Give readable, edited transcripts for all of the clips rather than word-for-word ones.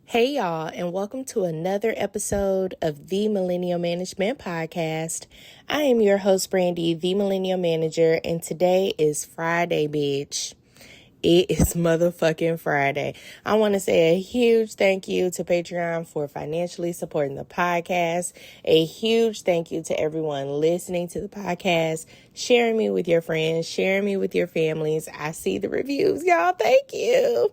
Hey, y'all, and welcome to another episode of the Millennial Management Podcast. I am your host, Brandy, the Millennial Manager, and today is Friday, bitch. It is motherfucking Friday. I want to say a huge thank you to Patreon for financially supporting the podcast. A huge thank you to everyone listening to the podcast, sharing me with your friends, sharing me with your families. I see the reviews, y'all. Thank you.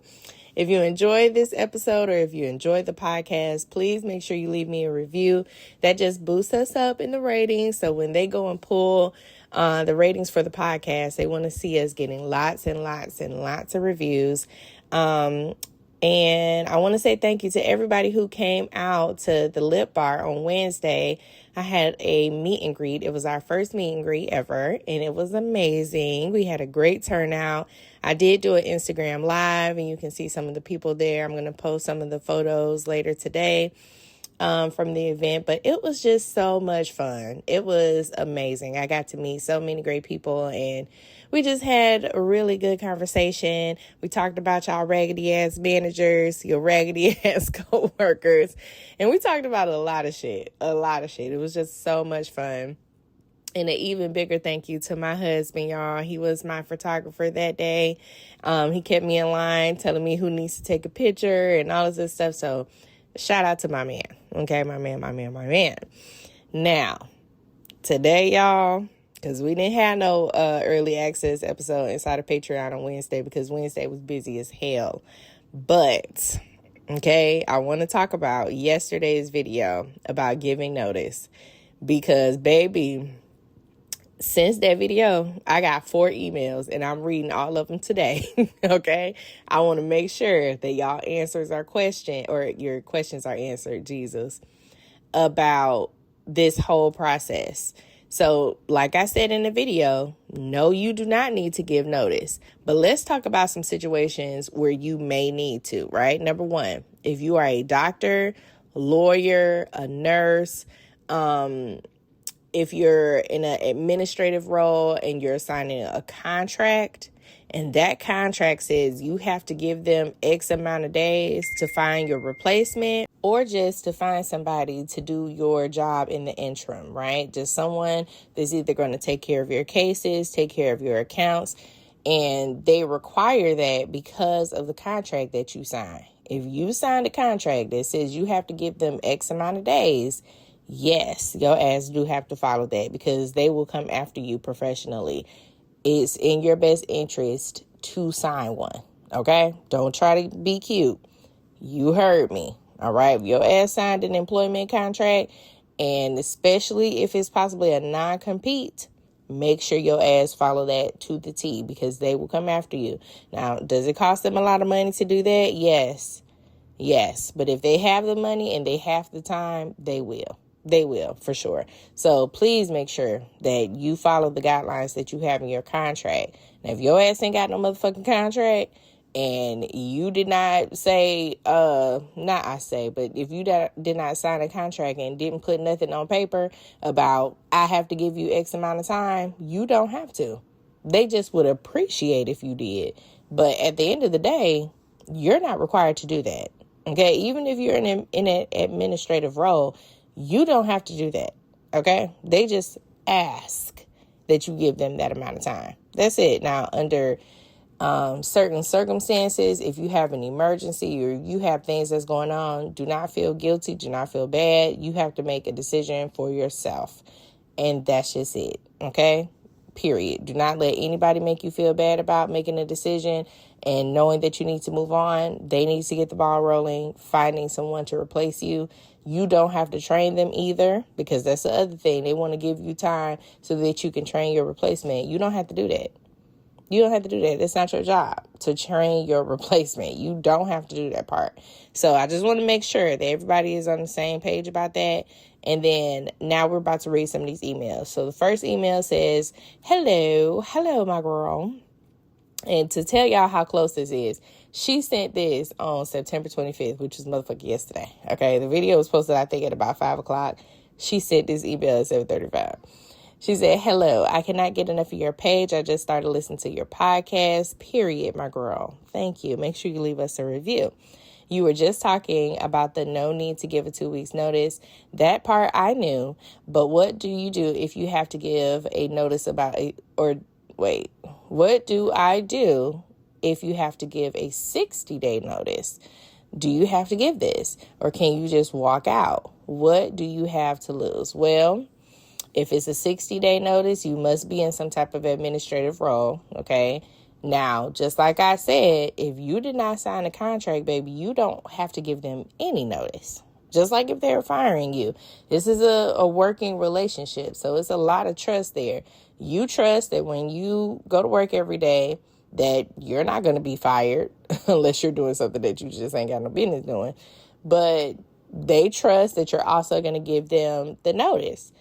If you enjoyed this episode or if you enjoyed the podcast, please make sure you leave me a review. That just boosts us up in the ratings. So when they go and pull the ratings for the podcast, they want to see us getting lots and lots and lots of reviews. And I want to say thank you to everybody who came out to the Lip Bar on Wednesday. I had a meet and greet. It was our first meet and greet ever, and it was amazing. We had a great turnout. I did do an Instagram live, and you can see some of the people there. I'm going to post some of the photos later today from the event, but it was just so much fun. It was amazing. I got to meet so many great people, and we just had a really good conversation. We talked about y'all raggedy ass managers, your raggedy ass coworkers, and we talked about a lot of shit. It was just so much fun. And an even bigger thank you to my husband, y'all. He was my photographer that day. He kept me in line, telling me who needs to take a picture and all of this stuff. So shout out to my man. Okay, my man. Now, today, y'all, because we didn't have no early access episode inside of Patreon on Wednesday because Wednesday was busy as hell. But, okay, I want to talk about yesterday's video about giving notice. Because, baby, since that video, I got 4 emails, and I'm reading all of them today, okay? I want to make sure that y'all answers our question, or your questions are answered, Jesus, about this whole process. So, like I said in the video, no, you do not need to give notice. But let's talk about some situations where you may need to, right? Number 1, if you are a doctor, lawyer, a nurse, if you're in an administrative role and you're signing a contract and that contract says you have to give them X amount of days to find your replacement or just to find somebody to do your job in the interim, right? Just someone that's either going to take care of your cases, take care of your accounts, and they require that because of the contract that you sign. If you signed a contract that says you have to give them X amount of days, yes, your ass do have to follow that because they will come after you professionally. It's in your best interest to sign one, okay? Don't try to be cute. You heard me, all right? If your ass signed an employment contract, and especially if it's possibly a non-compete, make sure your ass follow that to the T because they will come after you. Now, does it cost them a lot of money to do that? Yes, but if they have the money and they have the time, they will. They will, for sure. So please make sure that you follow the guidelines that you have in your contract. Now, if your ass ain't got no motherfucking contract and you did not say, but if you did not sign a contract and didn't put nothing on paper about, I have to give you X amount of time, you don't have to. They just would appreciate if you did. But at the end of the day, you're not required to do that. Okay? Even if you're in an administrative role, you don't have to do that, okay? They just ask that you give them that amount of time. That's it. Now, under certain circumstances, if you have an emergency or you have things that's going on, do not feel guilty, do not feel bad. You have to make a decision for yourself, and that's just it, okay? Period. Do not let anybody make you feel bad about making a decision and knowing that you need to move on. They need to get the ball rolling, finding someone to replace you. You don't have to train them either because that's the other thing. They want to give you time so that you can train your replacement. You don't have to do that. It's not your job to train your replacement. You don't have to do that part. So I just want to make sure that everybody is on the same page about that. And then now we're about to read some of these emails. So the first email says, hello, my girl. And to tell y'all how close this is, she sent this on September 25th, which was motherfucking yesterday. Okay, the video was posted, I think, at about 5 o'clock. She sent this email at 7:35. She said, hello, I cannot get enough of your page. I just started listening to your podcast, period, my girl. Thank you. Make sure you leave us a review. You were just talking about the no need to give a 2 weeks notice. That part I knew, but what do you do if you have to give a notice what do I do if you have to give a 60-day notice? Do you have to give this, or can you just walk out? What do you have to lose? Well, if it's a 60-day notice, you must be in some type of administrative role, okay? Now, just like I said, if you did not sign a contract, baby, you don't have to give them any notice. Just like if they're firing you. This is a working relationship, so it's a lot of trust there. You trust that when you go to work every day, that you're not going to be fired unless you're doing something that you just ain't got no business doing. But they trust that you're also going to give them the notice.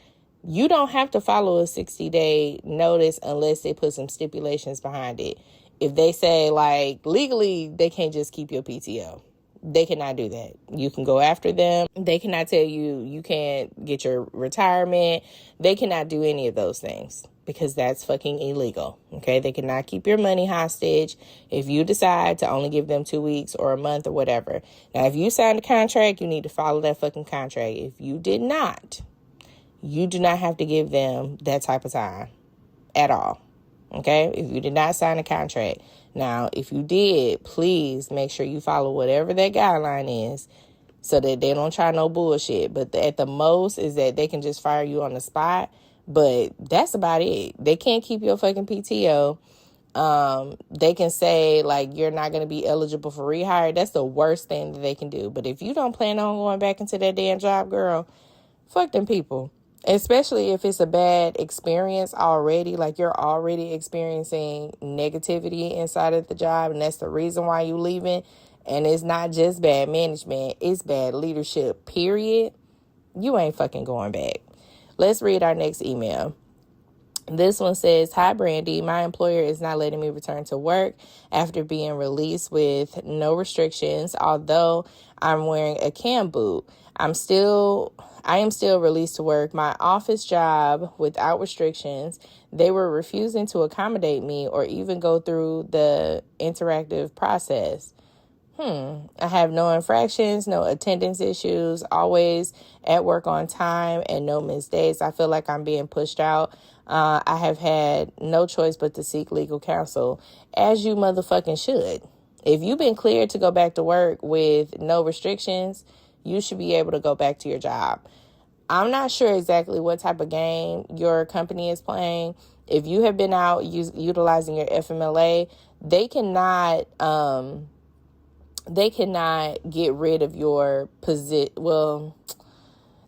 You don't have to follow a 60-day notice unless they put some stipulations behind it. If they say, like, legally, they can't just keep your PTO. They cannot do that. You can go after them. They cannot tell you you can't get your retirement. They cannot do any of those things because that's fucking illegal. Okay? They cannot keep your money hostage if you decide to only give them 2 weeks or a month or whatever. Now, if you signed a contract, you need to follow that fucking contract. If you did not, you do not have to give them that type of time at all. Okay? If you did not sign a contract. Now, if you did, please make sure you follow whatever that guideline is so that they don't try no bullshit. But at the most is that they can just fire you on the spot. But that's about it. They can't keep your fucking PTO. They can say, like, you're not going to be eligible for rehire. That's the worst thing that they can do. But if you don't plan on going back into that damn job, girl, fuck them people. Especially if it's a bad experience already, like you're already experiencing negativity inside of the job, and that's the reason why you're leaving. And it's not just bad management, it's bad leadership, period. You ain't fucking going back. Let's read our next email. This one says, "Hi, Brandy. My employer is not letting me return to work after being released with no restrictions, although I'm wearing a cam boot. I am still released to work my office job without restrictions. They were refusing to accommodate me or even go through the interactive process. I have no infractions, no attendance issues, always at work on time, and no missed days. I feel like I'm being pushed out. I have had no choice but to seek legal counsel, as you motherfucking should. If you've been cleared to go back to work with no restrictions, you should be able to go back to your job. I'm not sure exactly what type of game your company is playing. If you have been out utilizing your FMLA, they cannot get rid of your position. Well,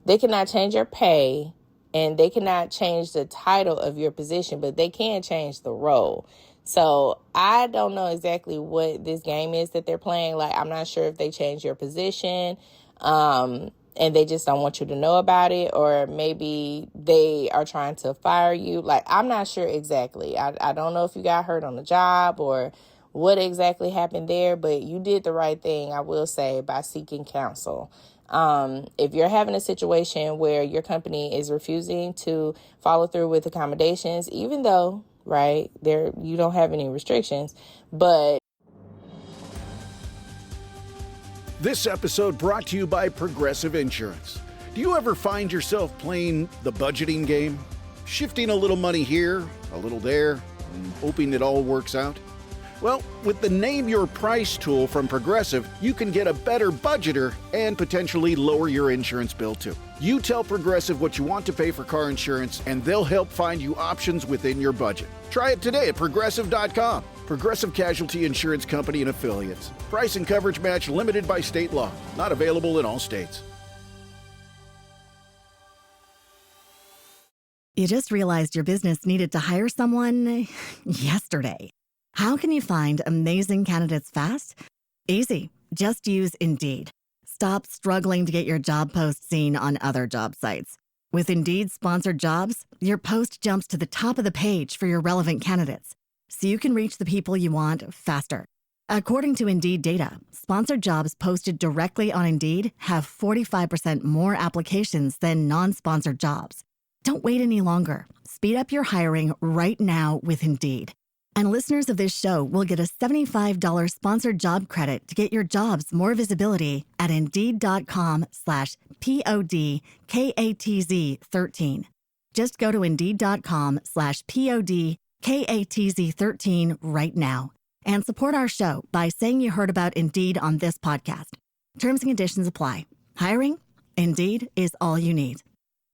they cannot change your pay and they cannot change the title of your position, but they can change the role. So I don't know exactly what this game is that they're playing. Like, I'm not sure if they change your position, and they just don't want you to know about it, or maybe they are trying to fire you. Like, I'm not sure exactly. I don't know if you got hurt on the job or what exactly happened there, but you did the right thing, I will say, by seeking counsel. If you're having a situation where your company is refusing to follow through with accommodations, even though, right, you don't have any restrictions, but... This episode brought to you by Progressive Insurance. Do you ever find yourself playing the budgeting game? Shifting a little money here, a little there, and hoping it all works out? Well, with the Name Your Price tool from Progressive, you can get a better budgeter and potentially lower your insurance bill too. You tell Progressive what you want to pay for car insurance, and they'll help find you options within your budget. Try it today at Progressive.com. Progressive Casualty Insurance Company and Affiliates. Price and coverage match limited by state law. Not available in all states. You just realized your business needed to hire someone yesterday. How can you find amazing candidates fast? Easy. Just use Indeed. Stop struggling to get your job post seen on other job sites. With Indeed sponsored jobs, your post jumps to the top of the page for your relevant candidates, so you can reach the people you want faster. According to Indeed data, sponsored jobs posted directly on Indeed have 45% more applications than non-sponsored jobs. Don't wait any longer. Speed up your hiring right now with Indeed. And listeners of this show will get a $75 sponsored job credit to get your jobs more visibility at Indeed.com/PODKATZ13. Just go to Indeed.com/PODKATZ13 right now and support our show by saying you heard about Indeed on this podcast. Terms and conditions apply. Hiring? Indeed is all you need.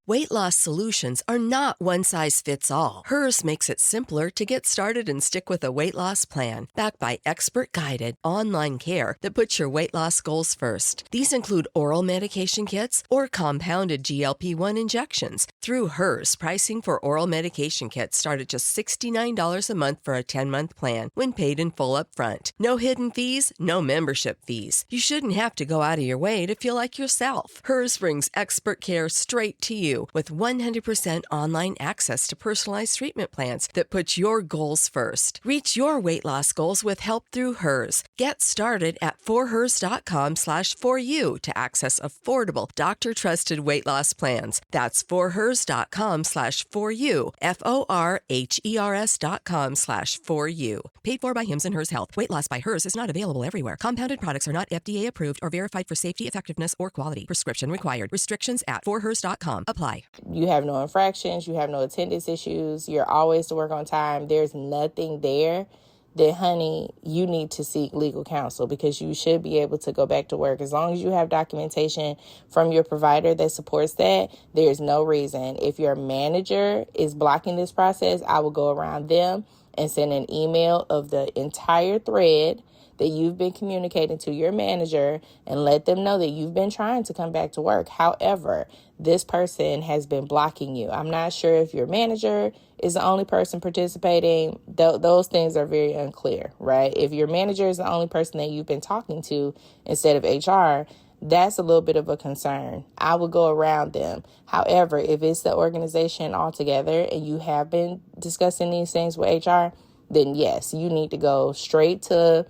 Weight loss solutions are not one size fits all. Hers makes it simpler to get started and stick with a weight loss plan backed by expert-guided online care that puts your weight loss goals first. These include oral medication kits or compounded GLP-1 injections. Through Hers, pricing for oral medication kits start at just $69 a month for a 10-month plan when paid in full upfront. No hidden fees, no membership fees. You shouldn't have to go out of your way to feel like yourself. Hers brings expert care straight to you with 100% online access to personalized treatment plans that put your goals first. Reach your weight loss goals with help through Hers. Get started at forhers.com/4u to access affordable, doctor-trusted weight loss plans. That's forhers.com/4u, forhers.com/4u. Paid for by Hims and Hers Health. Weight loss by Hers is not available everywhere. Compounded products are not FDA approved or verified for safety, effectiveness, or quality. Prescription required. Restrictions at forhers.com. Apply. You have no infractions, you have no attendance issues, you're always to work on time, there's nothing there, then honey, you need to seek legal counsel because you should be able to go back to work. As long as you have documentation from your provider that supports that, there's no reason. If your manager is blocking this process, I will go around them and send an email of the entire thread that you've been communicating to your manager and let them know that you've been trying to come back to work. However, this person has been blocking you. I'm not sure if your manager is the only person participating. Those things are very unclear, right? If your manager is the only person that you've been talking to instead of HR, that's a little bit of a concern. I would go around them. However, if it's the organization altogether and you have been discussing these things with HR, then yes, you need to go straight to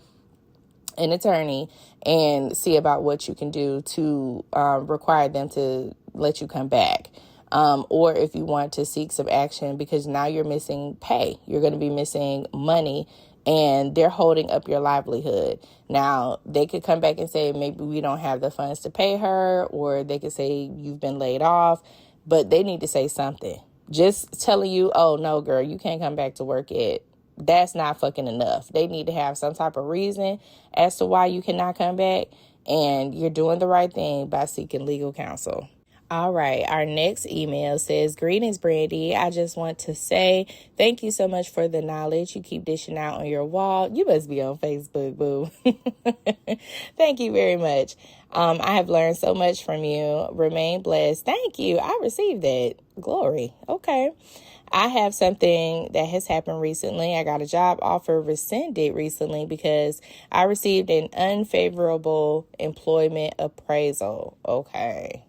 an attorney and see about what you can do to require them to let you come back. Or if you want to seek some action because now you're missing pay, you're going to be missing money and they're holding up your livelihood. Now, they could come back and say, maybe we don't have the funds to pay her, or they could say you've been laid off, but they need to say something. Just telling you, oh, no, girl, you can't come back to work yet. That's not fucking enough. They need to have some type of reason as to why you cannot come back. And you're doing the right thing by seeking legal counsel. All right. Our next email says, greetings, Brandy. I just want to say thank you so much for the knowledge you keep dishing out on your wall. You must be on Facebook, boo. Thank you very much. I have learned so much from you. Remain blessed. Thank you. I received that. Glory. Okay. I have something that has happened recently. I got a job offer rescinded recently because I received an unfavorable employment appraisal. Okay.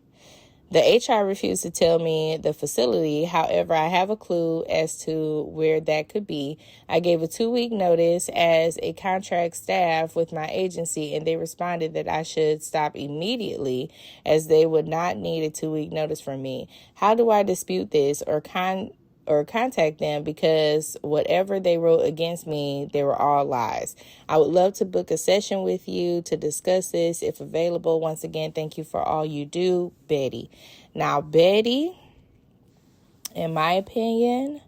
The HR refused to tell me the facility. However, I have a clue as to where that could be. I gave a 2-week notice as a contract staff with my agency, and they responded that I should stop immediately as they would not need a 2-week notice from me. How do I dispute this or contact them, because whatever they wrote against me, they were all lies? I would love to book a session with you to discuss this if available. Once again, thank you for all you do, Betty. Now, Betty, in my opinion,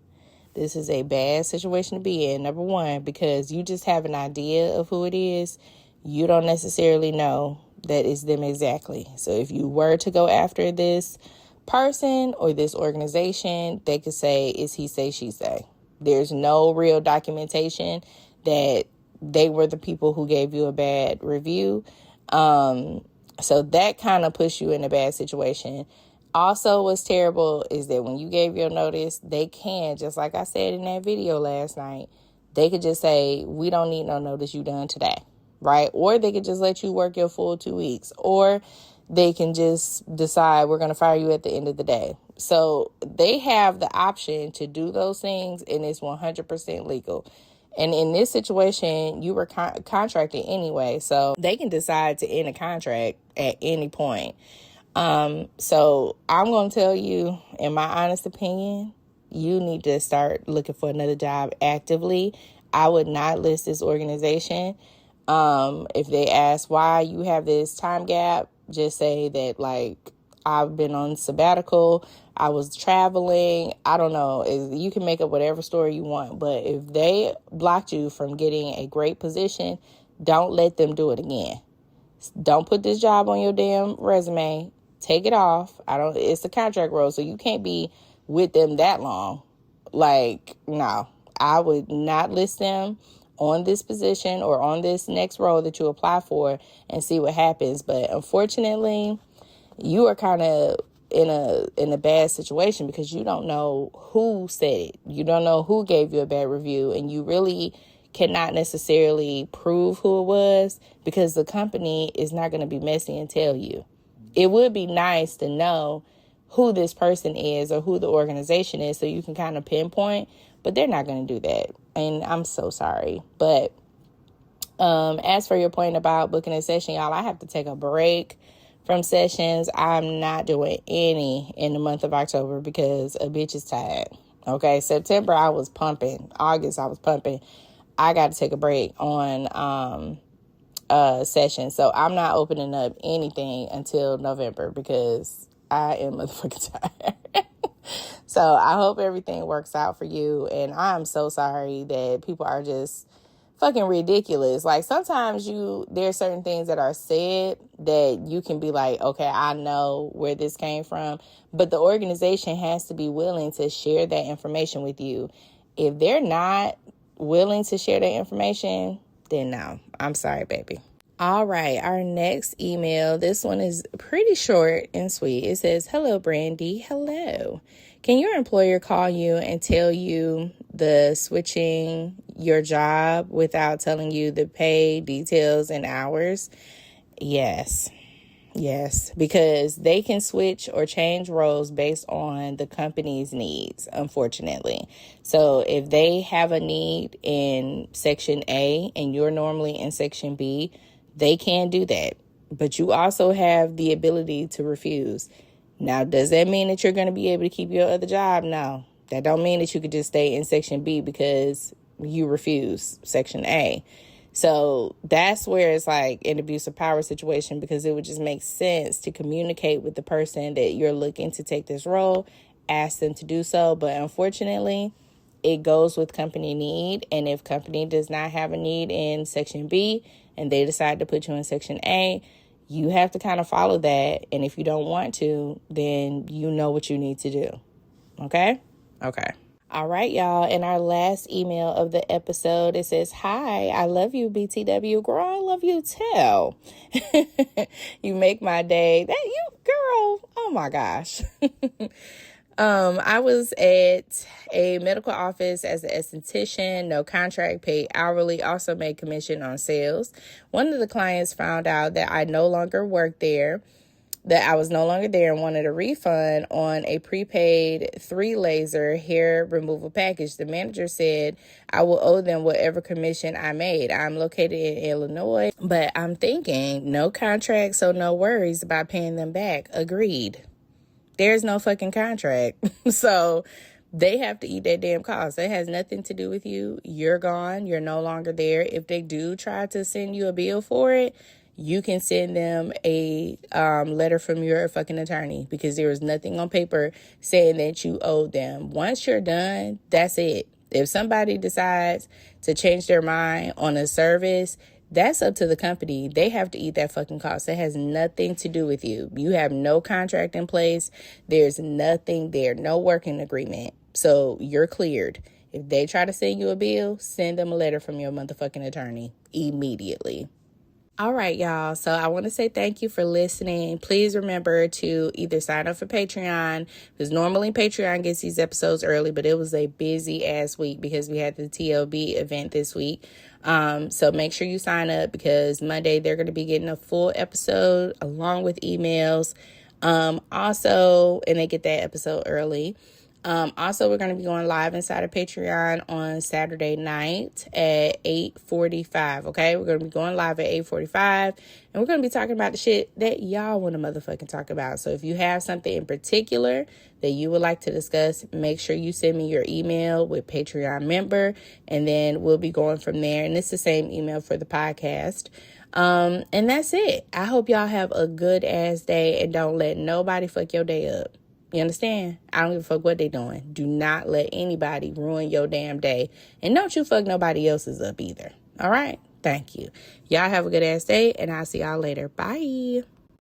this is a bad situation to be in. Number one, because you just have an idea of who it is. You don't necessarily know that it's them exactly. So if you were to go after this person or this organization, they could say it's he say, she say. There's no real documentation that they were the people who gave you a bad review. So that kind of puts you in a bad situation. Also, what's terrible is that when you gave your notice, they can, just like I said in that video last night, they could just say, we don't need no notice, you done today, right? Or they could just let you work your full 2 weeks, or they can just decide we're going to fire you at the end of the day. So they have the option to do those things, and it's 100% legal. And in this situation, you were contracted anyway, so they can decide to end a contract at any point. So I'm going to tell you, in my honest opinion, you need to start looking for another job actively. I would not list this organization. If they ask why you have this time gap, just say that, like, I've been on sabbatical, I was traveling, I don't know. You can make up whatever story you want, but if they blocked you from getting a great position, don't let them do it again. Don't put this job on your damn resume. Take it off. It's a contract role, so you can't be with them that long. Like, no, I would not list them on this position or on this next role that you apply for and see what happens. But unfortunately, you are kind of in a bad situation because you don't know who said it. You don't know who gave you a bad review, and you really cannot necessarily prove who it was because the company is not going to be messy and tell you. It would be nice to know who this person is or who the organization is so you can kind of pinpoint, but they're not going to do that. And I'm so sorry. But as for your point about booking a session, y'all, I have to take a break from sessions. I'm not doing any in the month of October because a bitch is tired. Okay, September I was pumping. August I was pumping. I got to take a break on sessions. So I'm not opening up anything until November because I am motherfucking tired. So I hope everything works out for you. And I'm so sorry that people are just fucking ridiculous. Like, sometimes there's certain things that are said that you can be like, okay, I know where this came from. But the organization has to be willing to share that information with you. If they're not willing to share that information, then no, I'm sorry, baby. All right, our next email, this one is pretty short and sweet. It says, hello, Brandy. Hello. Can your employer call you and tell you the switching your job without telling you the pay details and hours? Yes, because they can switch or change roles based on the company's needs, unfortunately. So if they have a need in Section A and you're normally in Section B, they can do that. But you also have the ability to refuse. Now, does that mean that you're going to be able to keep your other job? No. That don't mean that you could just stay in Section B because you refuse Section A. So that's where it's like an abuse of power situation, because it would just make sense to communicate with the person that you're looking to take this role, ask them to do so. But unfortunately, it goes with company need. And if company does not have a need in Section B and they decide to put you in Section A, you have to kind of follow that. And if you don't want to, then you know what you need to do. Okay? Okay. All right, y'all. In our last email of the episode, it says, hi, I love you, BTW. Girl, I love you too. You make my day. That you, girl. Oh my gosh. I was at a medical office as an esthetician, no contract, paid hourly, also made commission on sales. One of the clients found out that I no longer worked there, that I was no longer there, and wanted a refund on a prepaid 3-laser hair removal package. The manager said I will owe them whatever commission I made. I'm located in Illinois, but I'm thinking no contract, so no worries about paying them back. Agreed. There's no fucking contract. So they have to eat that damn cost. It has nothing to do with you. You're gone. You're no longer there. If they do try to send you a bill for it, you can send them a letter from your fucking attorney, because there is nothing on paper saying that you owe them. Once you're done, that's it. If somebody decides to change their mind on a service, that's up to the company. They have to eat that fucking cost. It has nothing to do with you. You have no contract in place. There's nothing there, no working agreement. So you're cleared. If they try to send you a bill, send them a letter from your motherfucking attorney immediately. All right, y'all. So I want to say thank you for listening. Please remember to either sign up for Patreon, because normally Patreon gets these episodes early, but it was a busy ass week because we had the TLB event this week. So make sure you sign up, because Monday they're going to be getting a full episode along with emails. Also, and they get that episode early. Also, we're going to be going live inside of Patreon on Saturday night at 8:45, okay? We're going to be going live at 8:45, and we're going to be talking about the shit that y'all want to motherfucking talk about. So if you have something in particular that you would like to discuss, make sure you send me your email with Patreon member, and then we'll be going from there. And it's the same email for the podcast. And that's it. I hope y'all have a good ass day, and don't let nobody fuck your day up. You understand? I don't give a fuck what they doing. Do not let anybody ruin your damn day. And don't you fuck nobody else's up either. All right? Thank you. Y'all have a good ass day, and I'll see y'all later. Bye.